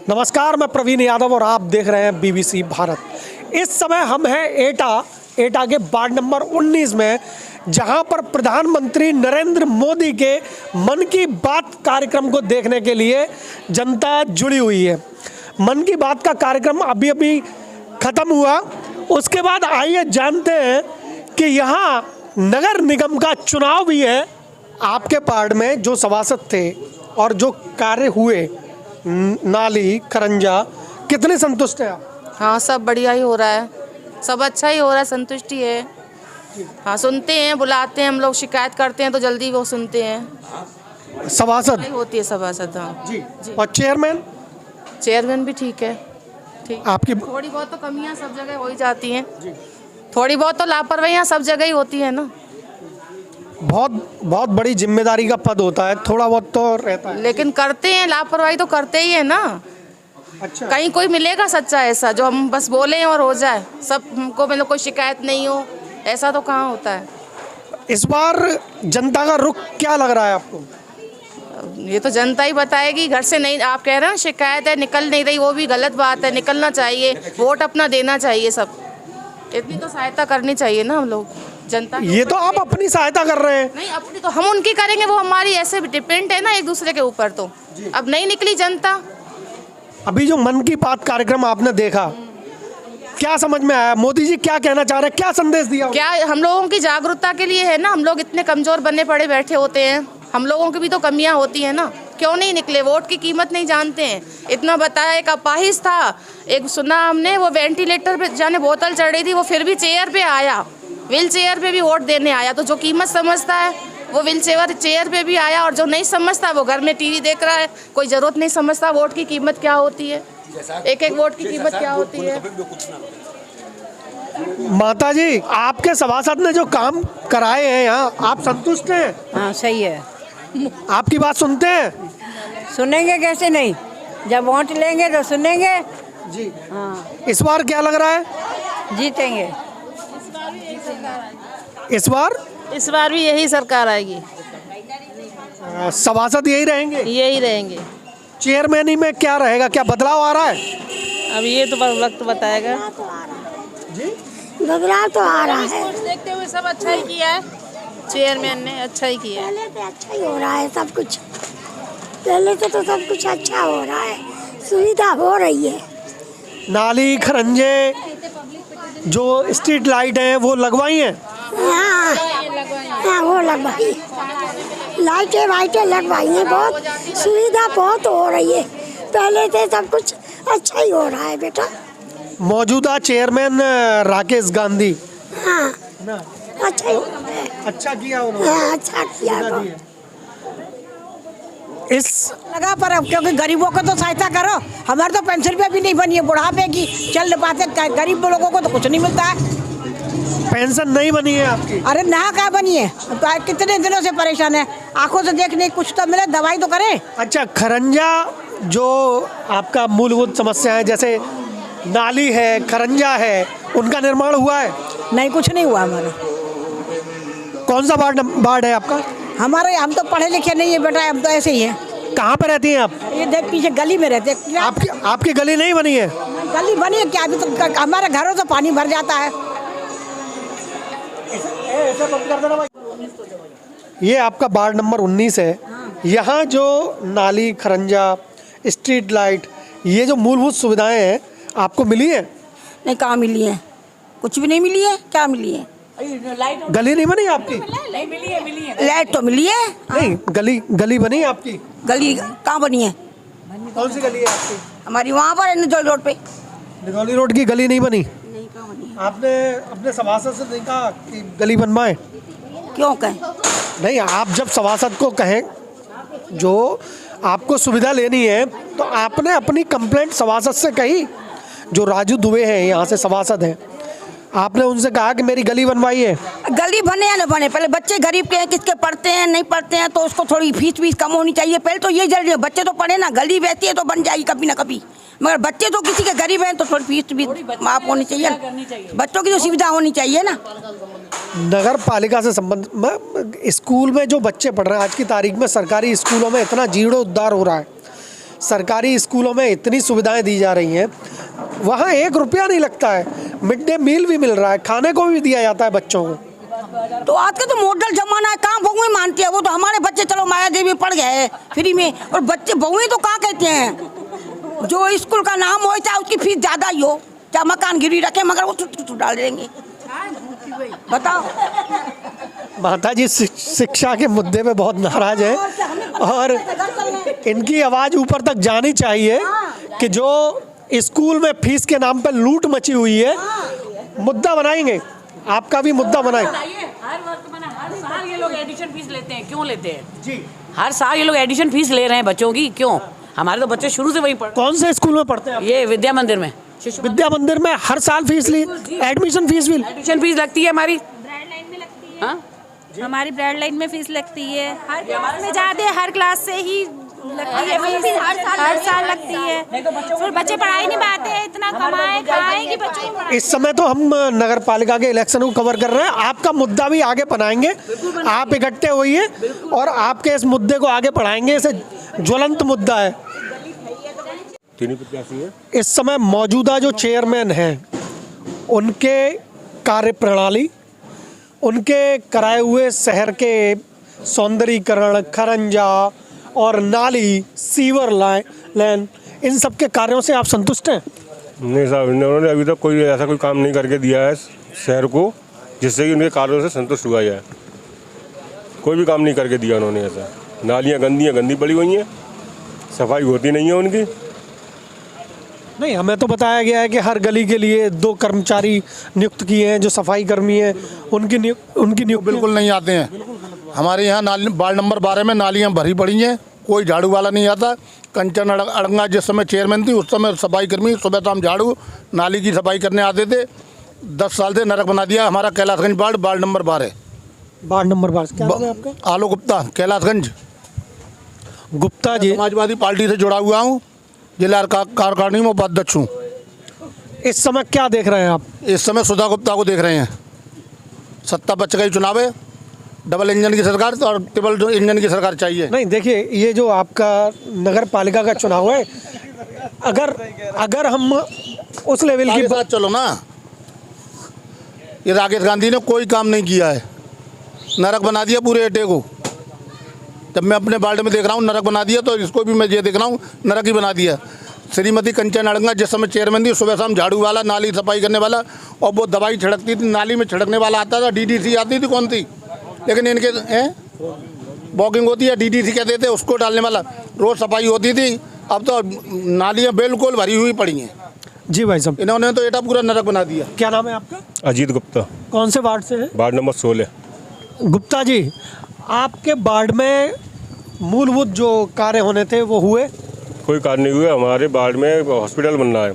नमस्कार, मैं प्रवीण यादव और आप देख रहे हैं बीबीसी भारत। इस समय हम हैं एटा के वार्ड नंबर 19 में, जहां पर प्रधानमंत्री नरेंद्र मोदी के मन की बात कार्यक्रम को देखने के लिए जनता जुड़ी हुई है। मन की बात का कार्यक्रम अभी ख़त्म हुआ। उसके बाद आइए जानते हैं कि यहाँ नगर निगम का चुनाव भी है। आपके वार्ड में जो सभासद थे और जो कार्य हुए नाली खरंजा, कितने संतुष्ट हैं आप? हाँ, सब बढ़िया ही हो रहा है, सब अच्छा ही हो रहा है, संतुष्टि है। हाँ, सुनते हैं, बुलाते हैं, हम लोग शिकायत करते हैं तो जल्दी वो सुनते हैं। सभासद होती है सभासद। हाँ जी। और चेयरमैन भी ठीक है। ठीक, आपकी थोड़ी बहुत तो कमियाँ सब जगह हो ही जाती हैं, थोड़ी बहुत तो लापरवाहियाँ सब जगह ही होती है ना। बहुत बड़ी जिम्मेदारी का पद होता है, थोड़ा बहुत तो रहता है, लेकिन करते हैं, लापरवाही तो करते ही है ना। अच्छा, कहीं कोई मिलेगा सच्चा ऐसा जो हम बस बोले और हो जाए, सब हमको मतलब कोई शिकायत नहीं हो, ऐसा तो कहाँ होता है। इस बार जनता का रुख क्या लग रहा है आपको? ये तो जनता ही बताएगी। घर से नहीं, आप कह रहे हैं शिकायत है, निकल नहीं रही, वो भी गलत बात है। निकलना चाहिए, वोट अपना देना चाहिए, सब इतनी तो सहायता करनी चाहिए ना हम लोग जनता। ये तो आप अपनी सहायता कर रहे हैं। नहीं, अपनी तो हम उनकी करेंगे, वो हमारी ऐसे डिपेंड है ना एक दूसरे के ऊपर। तो अब नहीं निकली जनता। अभी जो मन की बात कार्यक्रम आपने देखा, क्या समझ में आया? मोदी जी क्या कहना चाह रहे हैं, क्या संदेश दिया? क्या हम लोगों की जागरूकता के लिए है ना। हम लोग इतने कमजोर बने पड़े बैठे होते हैं, हम लोगों की भी तो कमियां होती है ना। क्यों नहीं निकले? वोट की कीमत नहीं जानते हैं। इतना बताया, एक अपाहिज था, एक सुना हमने, वो वेंटिलेटर पे जाने बोतल चढ़ रही थी, वो फिर भी चेयर पे आया, व्हील चेयर पे भी वोट देने आया। तो जो कीमत समझता है वो व्हील चेयर पे भी आया, और जो नहीं समझता वो घर में टीवी देख रहा है। कोई ज़रूरत नहीं समझता वोट की कीमत क्या होती है, एक एक वोट की कीमत क्या होती है। माता जी, आपके सभासद ने जो काम कराए हैं यहाँ, आप संतुष्ट हैं? हाँ, सही है। आपकी बात सुनते हैं? सुनेंगे कैसे नहीं, जब वोट लेंगे तो सुनेंगे जी। हाँ, इस बार क्या लग रहा है? जीतेंगे। इस बार भी यही सरकार आएगी, सभासद यही रहेंगे? यही रहेंगे। चेयरमैनी में क्या रहेगा, क्या बदलाव आ रहा है? अब ये तो वक्त बताएगा। जी, बदलाव तो आ रहा है। देखते हुए सब अच्छा ही किया है, चेयरमैन ने अच्छा ही किया है। पहले तो अच्छा ही हो रहा है सब कुछ, पहले तो सब कुछ अच्छा हो रहा है, सुविधा हो रही है। नाली खरंजे, जो स्ट्रीट लाइट है वो लगवाई हैं? हाँ, वो लगवाई, लाइटें वाइटें लगवाई हैं, बहुत सुविधा बहुत हो रही है। पहले से सब कुछ अच्छा ही हो रहा है बेटा। मौजूदा चेयरमैन राकेश गांधी, हाँ, ना, अच्छा ही, अच्छा किया उन्होंने। हाँ, अच्छा किया। इस लगा पर अब, क्योंकि गरीबों को तो सहायता करो। हमारे तो पेंशन पे भी नहीं बनी है, बुढ़ापे की चल पाते, गरीब लोगों को तो कुछ नहीं मिलता है। पेंशन नहीं बनी है आपकी? अरे ना क्या बनी है, तो कितने दिनों से परेशान है, आंखों से देखने कुछ तो मिले, दवाई तो करे। अच्छा, खरंजा जो आपका मूलभूत समस्या है, जैसे नाली है, खरंजा है, उनका निर्माण हुआ है? नहीं, कुछ नहीं हुआ हमारा। कौन सा वार्ड है आपका? हमारे, हम तो पढ़े लिखे नहीं है बेटा, हम तो ऐसे ही हैं। कहाँ पे रहती हैं आप? ये देख पीछे गली में रहते हैं। आपकी गली नहीं बनी है? गली बनी है क्या? अभी तो हमारे घरों से पानी भर जाता है। ये आपका वार्ड नंबर 19 है। यहाँ जो नाली खरंजा, स्ट्रीट लाइट, ये जो मूलभूत सुविधाएं हैं, आपको मिली है? नहीं, कहाँ मिली है, कुछ भी नहीं मिली है। क्या मिली है? गली नहीं बनी आपकी? नहीं मिली है, मिली है। लाइट तो मिली है। नहीं, गली बनी है आपकी? गली कहाँ बनी है? कौन सी गली है आपकी? हमारी वहाँ पर निजोल रोड पे। निगौली रोड की गली नहीं बनी? नहीं, कहाँ बनी है? आपने अपने सभासद से नहीं कहा कि गली बनवाए? क्यों कहें? नहीं, आप जब सभासद को कहें जो आपको सुविधा लेनी है, तो आपने अपनी कंप्लेंट सभासद से कही। जो राजू दुबे हैं यहाँ से सभासद हैं, आपने उनसे कहा कि मेरी गली बनवाई है? गली बने या न बने, पहले बच्चे गरीब के हैं, किसके पढ़ते हैं नहीं पढ़ते हैं, तो उसको थोड़ी फीस कम होनी चाहिए। पहले तो ये जरूरी है, बच्चे तो पढ़े ना, गली बहती है तो बन जाएगी कभी ना कभी। मगर बच्चे तो किसी के गरीब हैं तो थोड़ी फीस भी माफ होनी चाहिए, बच्चों की तो सुविधा होनी चाहिए ना। नगर पालिका से संबंध, स्कूल में जो बच्चे पढ़ रहे हैं आज की तारीख में, सरकारी स्कूलों में इतना जीर्णोद्धार हो रहा है, सरकारी स्कूलों में इतनी सुविधाएं दी जा रही हैं, वहाँ 1 रुपया नहीं लगता है, मिड डे मील भी मिल रहा है, खाने को भी दिया जाता है बच्चों को। तो आज का तो मॉडल जमाना है, कहाँ बहुएं मानती है। वो तो हमारे बच्चे चलो माया देवी पढ़ गए फ्री में, और बच्चे बहुएं तो कहाँ कहते हैं। जो स्कूल का नाम हो चाहे उसकी फीस ज़्यादा ही हो, चाहे मकान गिरवी रखे, मगर वो डाल देंगे। बताओ। माता जी शिक्षा के मुद्दे पे बहुत नाराज हैं और इनकी आवाज़ ऊपर तक जानी चाहिए कि जो स्कूल में फीस के नाम पे लूट मची हुई है, मुद्दा बनाएंगे, आपका भी मुद्दा बनाएंगे। हर साल ये लोग एडिशन फीस लेते हैं, क्यों लेते हैं जी? हर साल ये लोग एडिशन फीस ले रहे हैं बच्चों की, क्यों? हमारे तो बच्चे शुरू से वहीं पढ़। कौन से स्कूल में पढ़ते हैं? ये विद्या मंदिर में। विद्या मंदिर में हर साल फीस ली, एडमिशन फीस भी? एडमिशन फीस लगती है हमारी, ब्रांड लाइन में लगती है। हाँ? हमारी ब्रांड लाइन में फीस लगती है, हर क्लास में ज़्यादा, हर क्लास से ही लगती है फीस, हर साल लगती है। फिर बच्चे पढ़ाई नहीं पाते हैं, इतना कमाए खाए कि बच्चों को। इस समय तो हम नगर पालिका के इलेक्शन को कवर कर रहे हैं, आपका मुद्दा भी आगे बनाएंगे, आप इकट्ठे होइए और आपके इस मुद्दे को आगे बढ़ाएंगे, इसे ज्वलंत मुद्दा है। इस समय मौजूदा जो चेयरमैन हैं, उनके कार्यप्रणाली, उनके कराए हुए शहर के सौंदर्यीकरण, खरंजा और नाली, सीवर लाइन, इन सब के कार्यों से आप संतुष्ट हैं? नहीं साहब, उन्होंने अभी तक कोई ऐसा कोई काम नहीं करके दिया है शहर को जिससे कि उनके कार्यों से संतुष्ट हुआ जाए। कोई भी काम नहीं करके दिया उन्होंने ऐसा। नालियाँ गंदी पड़ी हुई हैं, सफाई होती नहीं है उनकी। नहीं, हमें तो बताया गया है कि हर गली के लिए 2 कर्मचारी नियुक्त किए हैं जो सफाई कर्मी हैं, उनकी नियुक्त बिल्कुल नहीं आते हैं। हमारे यहाँ वार्ड नंबर 12 में नालियाँ भरी पड़ी हैं, कोई झाड़ू वाला नहीं आता। कंचन अड़ंगा जिस समय चेयरमैन थी उस समय सफाई कर्मी सुबह शाम झाड़ू नाली की सफाई करने आते थे। 10 साल से नरक बना दिया हमारा कैलाशगंज वार्ड नंबर 12। वार्ड नंबर 12 क्या नाम है आपका? आलोक गुप्ता, कैलाशगंज। गुप्ता जी, समाजवादी पार्टी से जुड़ा हुआ हूँ, जिला कार्यकारिणी में उपाध्यक्ष हूँ। इस समय क्या देख रहे हैं आप? इस समय सुधा गुप्ता को देख रहे हैं। सत्ता पक्ष का ही चुनाव है, डबल इंजन की सरकार और ट्रिपल इंजन की सरकार चाहिए। नहीं, देखिए, ये जो आपका नगर पालिका का चुनाव है, अगर हम उस लेवल की बात चलो ना, ये राकेश गांधी ने कोई काम नहीं किया है, नरक बना दिया पूरे एटे को। जब मैं अपने वार्ड में देख रहा हूँ नरक बना दिया, तो इसको भी मैं ये देख रहा हूँ नरक ही बना दिया। श्रीमती कंचन अड़ंगा जिस समय चेयरमैन थी, सुबह शाम झाड़ू वाला, नाली सफाई करने वाला, और वो दवाई छिड़कती थी, नाली में छिड़कने वाला आता था। डीडीसी आती थी, कौन थी, लेकिन इनके वॉकिंग होती है, डीडीसी कहते थे, उसको डालने वाला, रोज़ सफाई होती थी। अब तो नालियाँ बिल्कुल भरी हुई पड़ी हैं। जी भाई साहब, इन्होंने तो एटा पूरा नरक बना दिया। क्या नाम है आपका? अजीत गुप्ता। कौन से वार्ड से है? Ward number 16। गुप्ता जी, आपके वार्ड में मूलभूत जो कार्य होने थे वो हुए? कोई कार्य नहीं हुआ। हमारे वार्ड में हॉस्पिटल बनना है,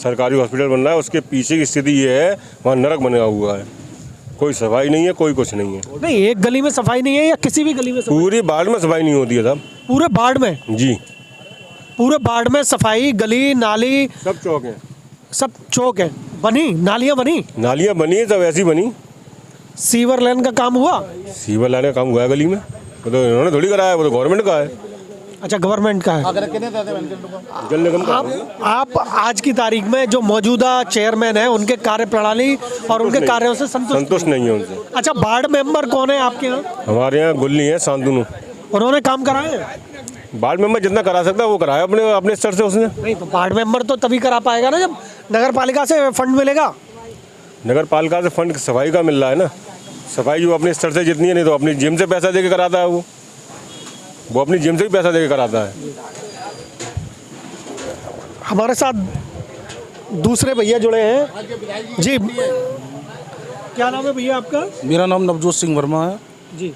सरकारी हॉस्पिटल बनना है, उसके पीछे की स्थिति ये है, वहाँ नरक बना हुआ है, कोई सफाई नहीं है, कोई कुछ नहीं है। नहीं, एक गली में सफाई नहीं है या किसी भी गली में सफाई? पूरी वार्ड में सफाई नहीं होती है साहब। पूरे वार्ड में? जी, पूरे वार्ड में सफाई, गली नाली सब चौक हैं, सब चौक है बनी, नालियाँ बनी, नालियाँ बनी सब ऐसी बनी। सीवर लाइन का काम हुआ? सीवर लाने का काम हुआ है गली में, वो तो इन्होंने थोड़ी कराया, वो तो गवर्नमेंट का है। अच्छा, गवर्नमेंट का है। जल निगम का। आप आज की तारीख में जो मौजूदा चेयरमैन है, उनके कार्यप्रणाली और उनके कार्यों से संतुष्ट नहीं है उनसे। अच्छा, वार्ड मेंबर कौन है आपके यहाँ? हमारे यहाँ गुल्ली है, शांतनु। उन्होंने काम कराए हैं? वार्ड मेंबर जितना करा सकता है वो कराया अपने स्तर से उसने। नहीं, तो वार्ड मेंबर तो तभी करा पाएगा ना जब नगर पालिका से फंड मिलेगा। नगर पालिका से फंड सफाई का मिल रहा है ना, सफाई जो अपने स्तर से जितनी है, नहीं तो अपनी जिम से पैसा देके कराता है, वो अपनी जिम से भी पैसा देके कराता है। हमारे साथ दूसरे भैया जुड़े हैं जी। क्या नाम है भैया आपका? मेरा नाम नवजोत सिंह वर्मा है जी।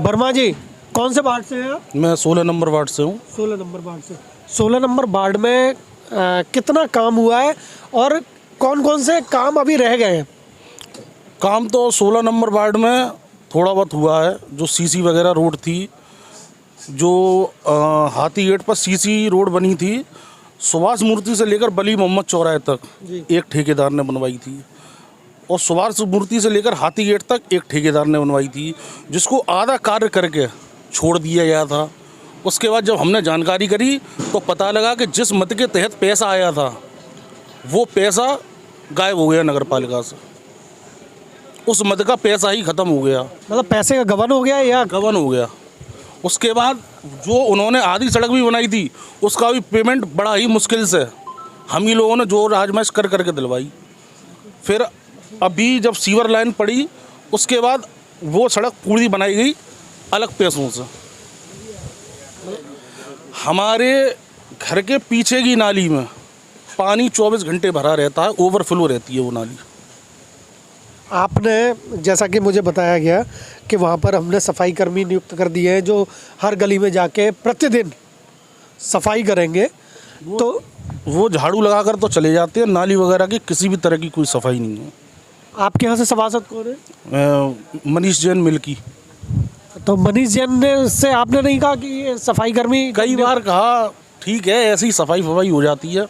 वर्मा जी, कौन से वार्ड से हैं आप? मैं 16 नंबर वार्ड से हूँ। 16 नंबर वार्ड से। 16 नंबर वार्ड में कितना काम हुआ है और कौन कौन से काम अभी रह गए हैं? काम तो 16 नंबर वार्ड में थोड़ा बहुत हुआ है। जो सीसी वगैरह रोड थी, जो हाथी गेट पर सीसी रोड बनी थी, सुभाष मूर्ति से लेकर बली मोहम्मद चौराहे तक एक ठेकेदार ने बनवाई थी, और सुभाष मूर्ति से लेकर हाथी गेट तक एक ठेकेदार ने बनवाई थी, जिसको आधा कार्य करके छोड़ दिया गया था। उसके बाद जब हमने जानकारी करी तो पता लगा कि जिस मद के तहत पैसा आया था वो पैसा गायब हो गया नगर पालिका से। उस मद का पैसा ही ख़त्म हो गया, मतलब पैसे का गबन हो गया या गबन हो गया। उसके बाद जो उन्होंने आधी सड़क भी बनाई थी उसका भी पेमेंट बड़ा ही मुश्किल से हम ही लोगों ने जोर आजमाइश कर करके दिलवाई। फिर अभी जब सीवर लाइन पड़ी उसके बाद वो सड़क पूरी बनाई गई अलग पैसों से। हमारे घर के पीछे की नाली में पानी 24 घंटे भरा रहता है, ओवरफ्लो रहती है वो नाली। आपने जैसा कि मुझे बताया गया कि वहाँ पर हमने सफाई कर्मी नियुक्त कर दिए हैं जो हर गली में जाके प्रतिदिन सफाई करेंगे, तो वो झाड़ू लगाकर तो चले जाते हैं, नाली वगैरह की किसी भी तरह की कोई सफाई नहीं है। आपके यहाँ से सभासद कौन है? मनीष जैन मिल्की। तो मनीष जैन ने से आपने नहीं कहा कि ये सफाई कर्मी? कई बार कहा, ठीक है ऐसी सफाई फवाई हो जाती है,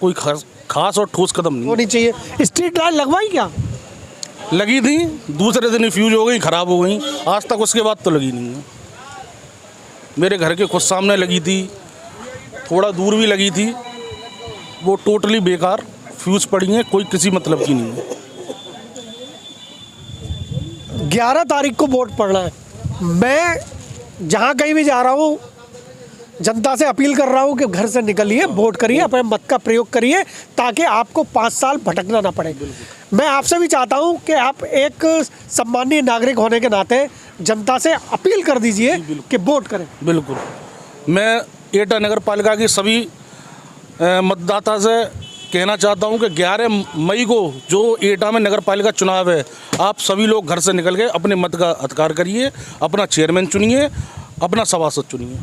कोई खास और ठोस कदम नहीं होनी चाहिए। स्ट्रीट लाइट लगवाई क्या? लगी थी, दूसरे दिन फ्यूज हो गई, ख़राब हो गई, आज तक उसके बाद तो लगी नहीं है। मेरे घर के खुद सामने लगी थी, थोड़ा दूर भी लगी थी, वो टोटली बेकार फ्यूज पड़ी हैं, कोई किसी मतलब की नहीं है। 11 तारीख को वोट पड़ना है। मैं जहाँ कहीं भी जा रहा हूँ जनता से अपील कर रहा हूँ कि घर से निकलिए, वोट करिए, अपने मत का प्रयोग करिए ताकि आपको 5 साल भटकना ना पड़े। मैं आपसे भी चाहता हूँ कि आप एक सम्मानीय नागरिक होने के नाते जनता से अपील कर दीजिए कि वोट करें। बिल्कुल, मैं एटा नगर पालिका की सभी मतदाता से कहना चाहता हूं कि 11 मई को जो एटा में नगर पालिका चुनाव है, आप सभी लोग घर से निकल के अपने मत का अधिकार करिए, अपना चेयरमैन चुनिए, अपना सभासद चुनिए।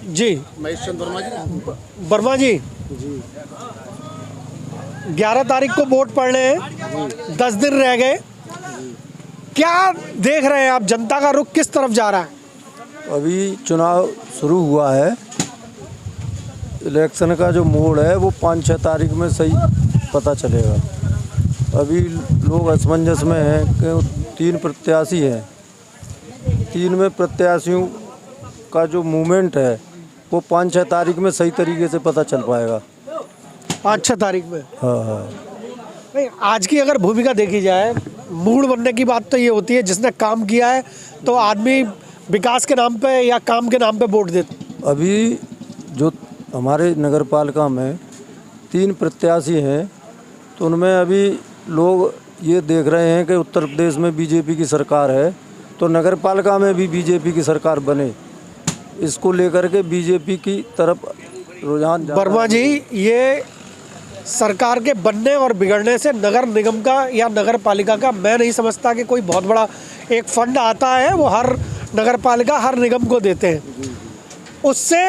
जी महेश चंद्र वर्मा जी, 11 तारीख को वोट पड़ने हैं, 10 दिन रह गए, क्या देख रहे हैं आप? जनता का रुख किस तरफ जा रहा है? अभी चुनाव शुरू हुआ है, इलेक्शन का जो मोड़ है वो 5-6 तारीख में सही पता चलेगा। अभी लोग असमंजस में हैं कि 3 प्रत्याशी हैं, 3 में प्रत्याशियों का जो मूवमेंट है वो 5-6 तारीख में सही तरीके से पता चल पाएगा। 5-6 तारीख में? हाँ। नहीं, आज की अगर भूमिका देखी जाए, मूड बनने की बात तो ये होती है जिसने काम किया है तो आदमी विकास के नाम पे या काम के नाम पे वोट देते। अभी जो हमारे नगर पालिका में 3 प्रत्याशी हैं तो उनमें अभी लोग ये देख रहे हैं कि उत्तर प्रदेश में बीजेपी की सरकार है तो नगर पालिका में भी बीजेपी की सरकार बने, इसको लेकर के बीजेपी की तरफ रुझान। वर्मा जी, ये सरकार के बनने और बिगड़ने से नगर निगम का या नगर पालिका का मैं नहीं समझता कि कोई बहुत बड़ा एक फंड आता है, वो हर नगर पालिका हर निगम को देते हैं, उससे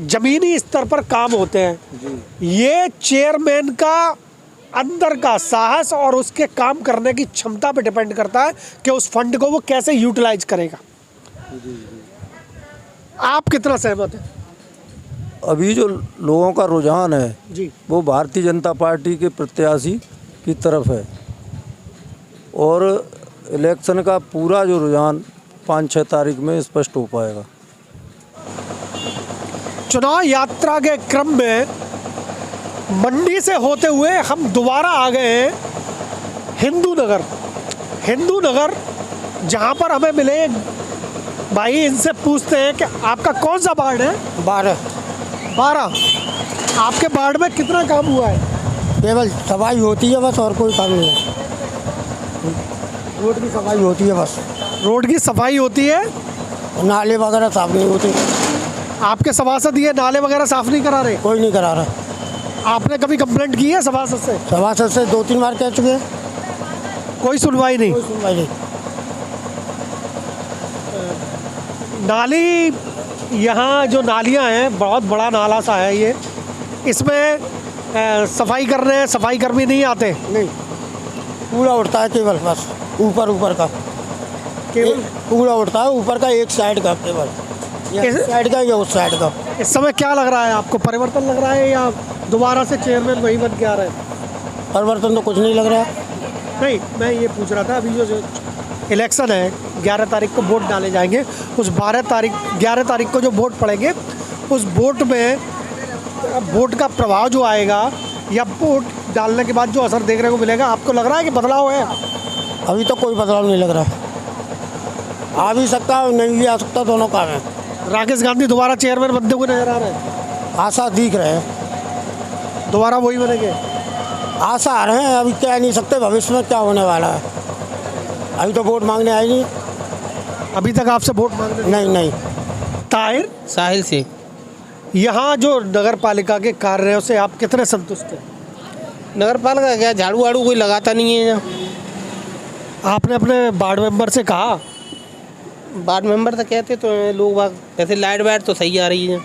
जमीनी स्तर पर काम होते हैं। ये चेयरमैन का अंदर का साहस और उसके काम करने की क्षमता पे डिपेंड करता है कि उस फंड को वो कैसे यूटिलाइज करेगा। आप कितना सहमत हैं? अभी जो लोगों का रुझान है जी, वो भारतीय जनता पार्टी के प्रत्याशी की तरफ है और इलेक्शन का पूरा जो रुझान 5-6 तारीख में स्पष्ट हो पाएगा। चुनाव यात्रा के क्रम में मंडी से होते हुए हम दोबारा आ गए हैं हिंदू नगर, जहाँ पर हमें मिले भाई, इनसे पूछते हैं कि आपका कौन सा वार्ड है? 12। आपके वार्ड में कितना काम हुआ है? केवल सफाई होती है बस, और कोई काम नहीं है। रोड की सफाई होती है बस। रोड की सफाई होती है, नाले वगैरह साफ नहीं होते। आपके सभासद ये नाले वगैरह साफ नहीं करा रहे? कोई नहीं करा रहा। आपने कभी कंप्लेंट की है सभासद से? सभासद से 2-3 बार कह चुके हैं, कोई सुनवाई नहीं। कोई सुनवाई नहीं। नाली, यहाँ जो नालियाँ हैं, बहुत बड़ा नाला सा है ये, इसमें सफाई कर रहे हैं, सफाई कर्मी नहीं आते? नहीं, कूड़ा उठता है केवल बस, ऊपर का केवल कूड़ा उठता है, ऊपर का एक साइड का केवल, इस साइड का या उस साइड का। इस समय क्या लग रहा है आपको, परिवर्तन लग रहा है या दोबारा से चेयरमैन वही बन के आ रहे हैं? परिवर्तन तो कुछ नहीं लग रहा है। नहीं, मैं ये पूछ रहा था अभी जो इलेक्शन है, 11 तारीख को वोट डाले जाएंगे। उस 11 तारीख को जो वोट पड़ेंगे उस वोट में वोट का प्रभाव जो आएगा या वोट डालने के बाद जो असर देखने को मिलेगा, आपको लग रहा है कि बदलाव है? अभी तो कोई बदलाव नहीं लग रहा। आ भी सकता है, नहीं भी आ सकता, दोनों काम है। राकेश गांधी दोबारा चेयरमैन बनते हुए नजर आ रहे हैं? आशा दिख रहे हैं, दोबारा वही बनेंगे? आशा आ रहे हैं। अभी कह नहीं सकते भविष्य में क्या होने वाला है। अभी तो वोट मांगने आए नहीं। अभी तक आपसे वोट मांगने? नहीं। ताहिर साहिल से। यहाँ जो नगर पालिका के कार्यों से आप कितने संतुष्ट हैं? नगर पालिका क्या, झाड़ू वाड़ू कोई लगाता नहीं है यहाँ। आपने अपने वार्ड मेंबर से कहा? वार्ड मेंबर तो कहते तो हैं लोग बाग, वैसे लाइट वाइट तो सही आ रही है,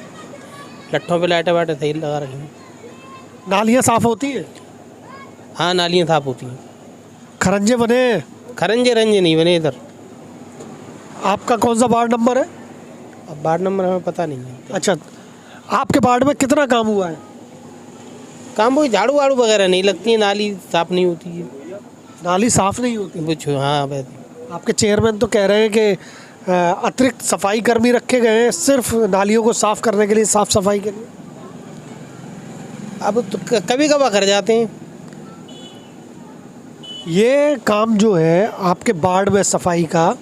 लट्ठों पे लाइटें वाइटें सही लगा रही हैं। नालियाँ साफ होती हैं? हाँ, नालियाँ साफ होती हैं। खरंजे बने? खरंजे रंजे नहीं बने इधर। आपका कौन सा वार्ड नंबर है? अब वार्ड नंबर हमें पता नहीं है। अच्छा, आपके वार्ड में कितना काम हुआ है? काम वो झाड़ू वाड़ू वगैरह नहीं लगती है, नाली साफ नहीं होती है। नाली साफ नहीं होती? कुछ हाँ वैसे। आपके चेयरमैन तो कह रहे हैं कि अतिरिक्त सफाई कर्मी रखे गए हैं सिर्फ नालियों को साफ करने के लिए, साफ सफाई के लिए। अब तो कभी कभार कर जाते हैं। ये काम जो है आपके वार्ड में सफाई का,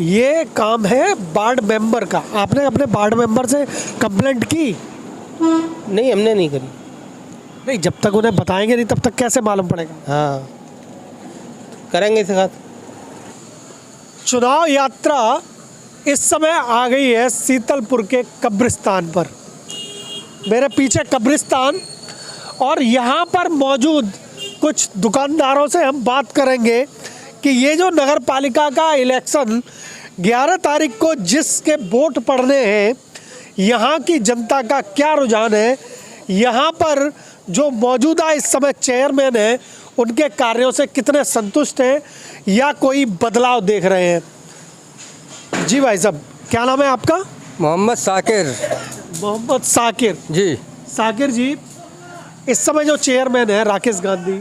ये काम है वार्ड मेंबर का। आपने अपने वार्ड मेंबर से कंप्लेंट की? नहीं, हमने नहीं करी। नहीं, जब तक उन्हें बताएंगे नहीं तब तक कैसे मालूम पड़ेगा? हाँ, करेंगे इस बात। चुनाव यात्रा इस समय आ गई है शीतलपुर के कब्रिस्तान पर। मेरे पीछे कब्रिस्तान और यहाँ पर मौजूद कुछ दुकानदारों से हम बात करेंगे कि ये जो नगर पालिका का इलेक्शन 11 तारीख को जिसके वोट पड़ने हैं, यहाँ की जनता का क्या रुझान है, यहाँ पर जो मौजूदा इस समय चेयरमैन हैं उनके कार्यों से कितने संतुष्ट हैं या कोई बदलाव देख रहे हैं। जी भाई साहब, क्या नाम है आपका? मोहम्मद साकिर। मोहम्मद साकिर जी। साकिर जी, इस समय जो चेयरमैन है राकेश गांधी,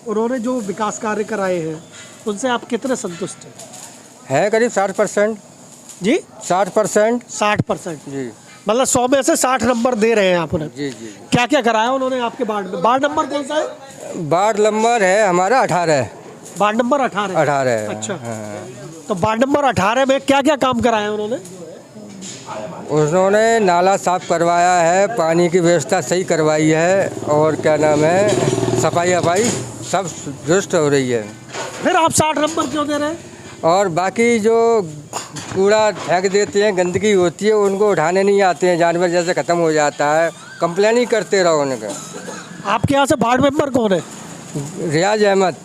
उन्होंने जो विकास कार्य कराए हैं उनसे आप कितने संतुष्ट हैं? है करीब 60%। जी 60%। 60% जी। मतलब 100 में से 60 नंबर दे रहे हैं आप उन्हें? जी जी। क्या क्या कराया उन्होंने आपके वार्ड में? वार्ड नंबर कौन सा है? वार्ड नंबर है हमारा 18। Ward number 18? 18। अच्छा। हाँ। तो वार्ड नंबर 18 में क्या क्या काम कराया उन्होंने? उन्होंने नाला साफ करवाया है, पानी की व्यवस्था सही करवाई है और क्या नाम है, सफाई वफाई सब दुरुस्त हो रही है। फिर आप 60 नंबर क्यों दे रहे हैं? और बाकी जो कूड़ा फेंक देते हैं, गंदगी होती है, उनको उठाने नहीं आते हैं, जानवर जैसे ख़त्म हो जाता है, कंप्लेन ही करते रहो उनका। आपके यहाँ से वार्ड मेंबर कौन है? रियाज अहमद।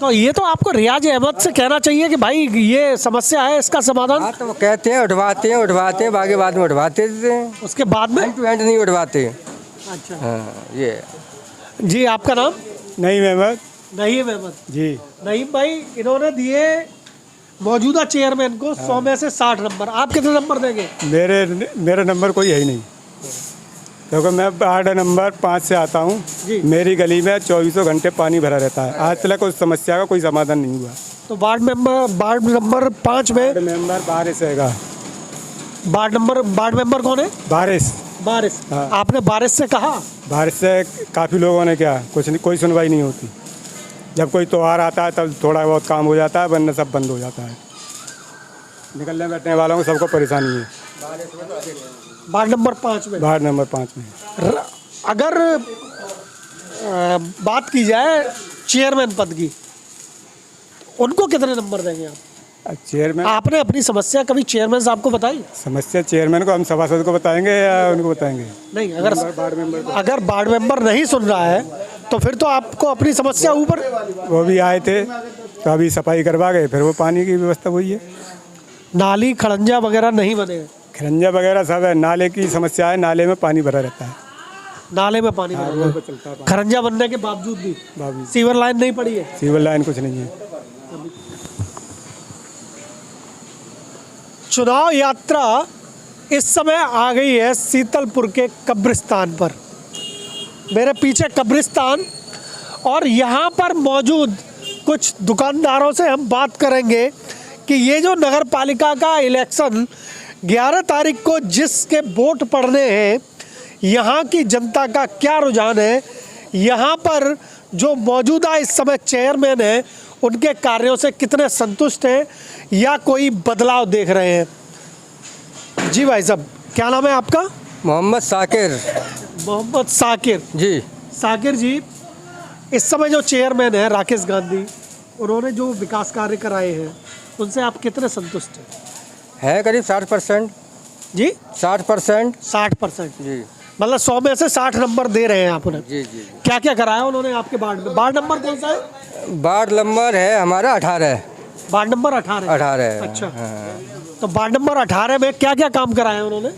तो ये तो आपको रियाज अहमद से कहना चाहिए कि भाई ये समस्या है, इसका समाधान। हाँ, तो वो कहते हैं उठवाते हैं बाकी बाद में उठवाते देते हैं, उसके बाद में हैंड टू हैंड नहीं उठवाते। अच्छा। हाँ, ये। जी, आपका नाम? नहीं अहमद। नईम अहमद जी। नईम भाई, इन्होंने दिए मौजूदा चेयरमैन को 100 में से 60 नंबर। आप कितने नंबर देंगे? मेरा नंबर कोई है ही नहीं, क्योंकि मैं वार्ड नंबर 5 से आता हूँ। मेरी गली में 24 घंटे पानी भरा रहता है। आज तक उस समस्या का कोई समाधान नहीं हुआ। तो वार्ड नंबर 5 में मेंबर बारिश हैगा। वार्ड मेंबर कौन है? बारिश। हाँ। आपने बारिश से कहा? बारिश से काफ़ी लोगों ने क्या, कुछ नहीं, कोई सुनवाई नहीं होती। जब कोई त्योहार आता है तब थोड़ा बहुत काम हो जाता है, वरना सब बंद हो जाता है। निकलने बैठने वालों को सबको परेशानी है। वार्ड नंबर 5 में? वार्ड नंबर 5 में। अगर बात की जाए चेयरमैन पद की, उनको कितने नंबर देंगे आप? चेयरमैन, आपने अपनी समस्या कभी चेयरमैन साहब को बताई? समस्या चेयरमैन को हम सभासद को बताएंगे या उनको बताएंगे? नहीं, अगर वार्ड मेंबर नहीं सुन रहा है तो फिर तो आपको अपनी समस्या ऊपर। वो भी आए थे तो अभी सफाई करवा गए, फिर वो पानी की व्यवस्था हुई है। नाली खड़ंजा वगैरह नहीं बने? खरंजा वगैरह सब है। नाले की समस्या है, नाले में पानी भरा रहता है। नाले में पानी भरा रहता है। खरंजा बनने के बावजूद भी सीवर लाइन नहीं पड़ी है? सीवर लाइन कुछ नहीं है। चुनाव यात्रा इस समय आ गई है शीतलपुर के कब्रिस्तान पर। मेरे पीछे कब्रिस्तान और यहाँ पर मौजूद कुछ दुकानदारों से हम बात करेंगे कि ये जो नगर पालिका का इलेक्शन 11 तारीख को जिसके वोट पड़ने हैं, यहाँ की जनता का क्या रुझान है, यहाँ पर जो मौजूदा इस समय चेयरमैन हैं उनके कार्यों से कितने संतुष्ट हैं या कोई बदलाव देख रहे हैं। जी भाई साहब, क्या नाम है आपका? मोहम्मद साकिर। मोहम्मद साकिर जी। साकिर जी, इस समय जो चेयरमैन है राकेश गांधी, उन्होंने जो विकास कार्य कराए हैं उनसे आप कितने संतुष्ट हैं? है करीब 60%। जी 60%। 60% जी। मतलब 100 में से 60 नंबर दे रहे हैं आप उन्हें। जी जी। क्या क्या कराया उन्होंने आपके वार्ड में? वार्ड नंबर कौन सा है? वार्ड नंबर है हमारा 18। Ward number 18। 18। अच्छा, तो वार्ड नंबर 18 में क्या क्या काम कराया उन्होंने?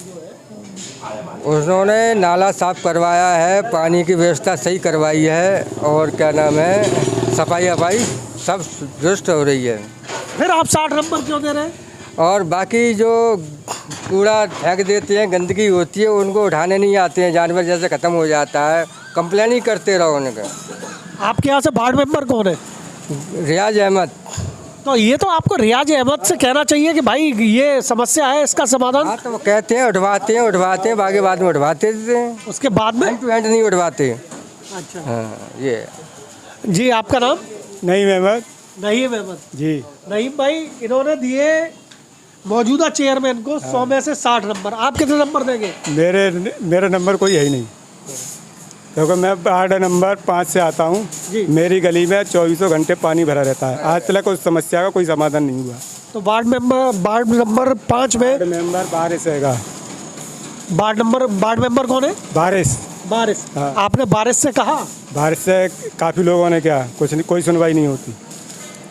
उन्होंने नाला साफ करवाया है, पानी की व्यवस्था सही करवाई है, और क्या नाम है, सफाई वफाई सब दुरुस्त हो रही है। फिर आप 60 नंबर क्यों दे रहे हैं? और बाकी जो कूड़ा फेंक देते हैं, गंदगी होती है, उनको उठाने नहीं आते हैं, जानवर जैसे ख़त्म हो जाता है, कंप्लेन ही करते रहो उनका। आपके यहाँ से वार्ड मेंबर कौन है? रियाज अहमद। तो ये तो आपको रियाज अहमद से कहना चाहिए कि भाई ये समस्या है, इसका समाधान। हाँ, तो वो कहते हैं उठवाते हैं बाकी बाद में उठवाते देते हैं, उसके बाद में हैंड टू हैंड नहीं उठवाते। अच्छा। हाँ, ये। जी, आपका नाम? नईम अहमद। नईम अहमद जी। नईम भाई, इन्होंने दिए मौजूदा चेयरमैन को 100 में से 60 नंबर, आप कितने नंबर देंगे? मेरा नंबर कोई है ही नहीं, क्योंकि मैं वार्ड नंबर 5 से आता हूँ। मेरी गली में 24 घंटे पानी भरा रहता है, आज तक उस समस्या का कोई समाधान नहीं हुआ। तो वार्ड नंबर 5 में मेंबर बारिश हैगा। वार्ड मेंबर कौन है? बारिश। हाँ। आपने बारिश से कहा? बारिश से काफ़ी लोगों ने क्या, कुछ नहीं, कोई सुनवाई नहीं होती।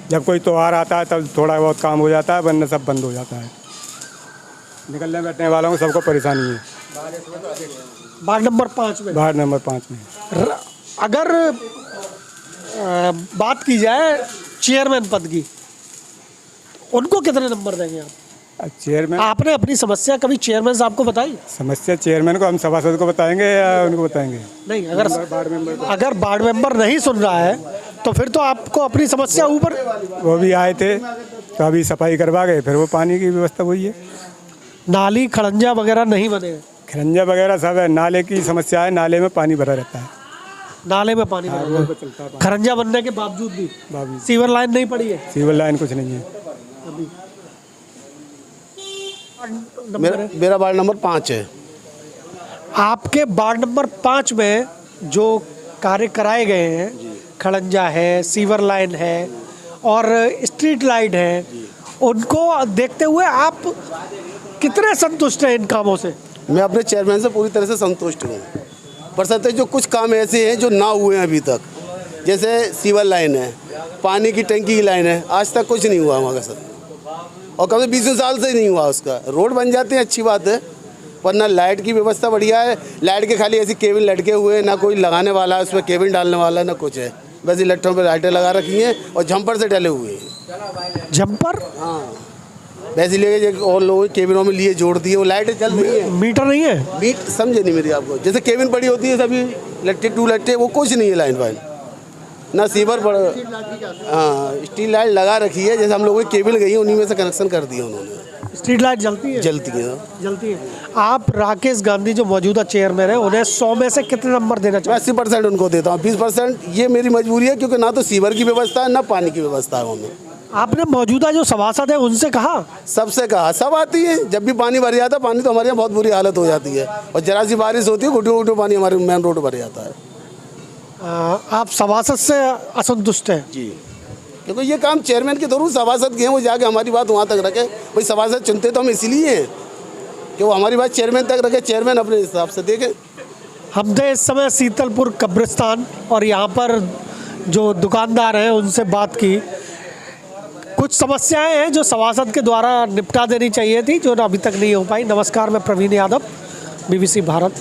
जब कोई त्योहार आता है तब थोड़ा बहुत काम हो जाता है, वरना सब बंद हो जाता है। निकलने बैठने वालों को सबको परेशानी है। वार्ड नंबर 5 में। वार्ड नंबर 5 में अगर बात की जाए चेयरमैन पद की, उनको कितने नंबर देंगे आप? चेयरमैन, आपने अपनी समस्या कभी चेयरमैन साहब को बताई? समस्या चेयरमैन को हम सभासद को बताएंगे या उनको बताएंगे? नहीं, अगर वार्ड मेंबर नहीं सुन रहा है तो फिर तो आपको अपनी समस्या ऊपर। वो भी आए थे तो अभी सफाई करवा गए, फिर वो पानी की व्यवस्था वही है। नाली खड़ंजा वगैरह नहीं बने? खरंजा वगैरह सब है, नाले की समस्या है, नाले में पानी भरा रहता है। नाले में पानी भरा रहता है। खरंजा बनने के बावजूद भी सीवर लाइन नहीं पड़ी है? सीवर लाइन कुछ नहीं है अभी। मेरा वार्ड नंबर 5 है। आपके वार्ड नंबर 5 में जो कार्य कराए गए हैं, खड़ंजा है, सीवर लाइन है और स्ट्रीट लाइट है, उनको देखते हुए आप कितने संतुष्ट हैं इन कामों से? मैं अपने चेयरमैन से पूरी तरह से संतुष्ट हूँ, पर सत्य जो कुछ काम ऐसे हैं जो ना हुए हैं अभी तक, जैसे सीवर लाइन है, पानी की टंकी की लाइन है, आज तक कुछ नहीं हुआ हमारे साथ, और कम से 20 साल से नहीं हुआ उसका। रोड बन जाते हैं, अच्छी बात है, पर ना लाइट की व्यवस्था बढ़िया है। लाइट के खाली ऐसी केबल लटके हुए हैं, ना कोई लगाने वाला उसमें केबल डालने वाला, ना कुछ है, बस लट्ठों पर लाइटें लगा रखी हैं और जंपर से डले हुए हैं। जंपर? हाँ, वैसे लेके और लोग केबिनों में लिए जोड़ दिए, वो लाइटें चल रही है। मीटर नहीं है? मीट समझे नहीं मेरी आपको, जैसे केबिन पड़ी होती है सभी लट्टे 2 लट्टे, वो कुछ नहीं है लाइन वाइन, ना सीवर पड़। हाँ, स्ट्रीट लाइट लगा रखी है, जैसे हम लोगों की केबल गई है उन्हीं में से कनेक्शन कर दिया उन्होंने। स्ट्रीट लाइट जलती है? जलती है। जलती है। आप राकेश गांधी जो मौजूदा चेयरमैन है, उन्हें 100 में से कितने नंबर देना चाहिए? 80% उनको देता हूँ, 20% ये मेरी मजबूरी है, क्योंकि ना तो सीवर की व्यवस्था है ना पानी की व्यवस्था है हमें। आपने मौजूदा जो सभासद है उनसे कहा? सबसे कहा, सब आती है, जब भी पानी भर जाता है, पानी तो हमारे यहाँ बहुत बुरी हालत हो जाती है, और जरा सी बारिश होती है घुटू पानी हमारे मेन रोड भर जाता है। आप सभासद से असंतुष्ट हैं? जी, क्योंकि ये काम चेयरमैन के थ्रू सभासद के हैं, वो जाके हमारी बात वहाँ तक रखे। भाई सभासद चुनते तो हम इसीलिए हैं कि वो हमारी बात चेयरमैन तक रखे, चेयरमैन अपने हिसाब से देखे। हम थे इस समय सीतलपुर कब्रिस्तान और यहाँ पर जो दुकानदार हैं उनसे बात की। कुछ समस्याएं हैं जो सभासद के द्वारा निपटा देनी चाहिए थी, जो अभी तक नहीं हो पाई। नमस्कार, मैं प्रवीण यादव, BBC भारत।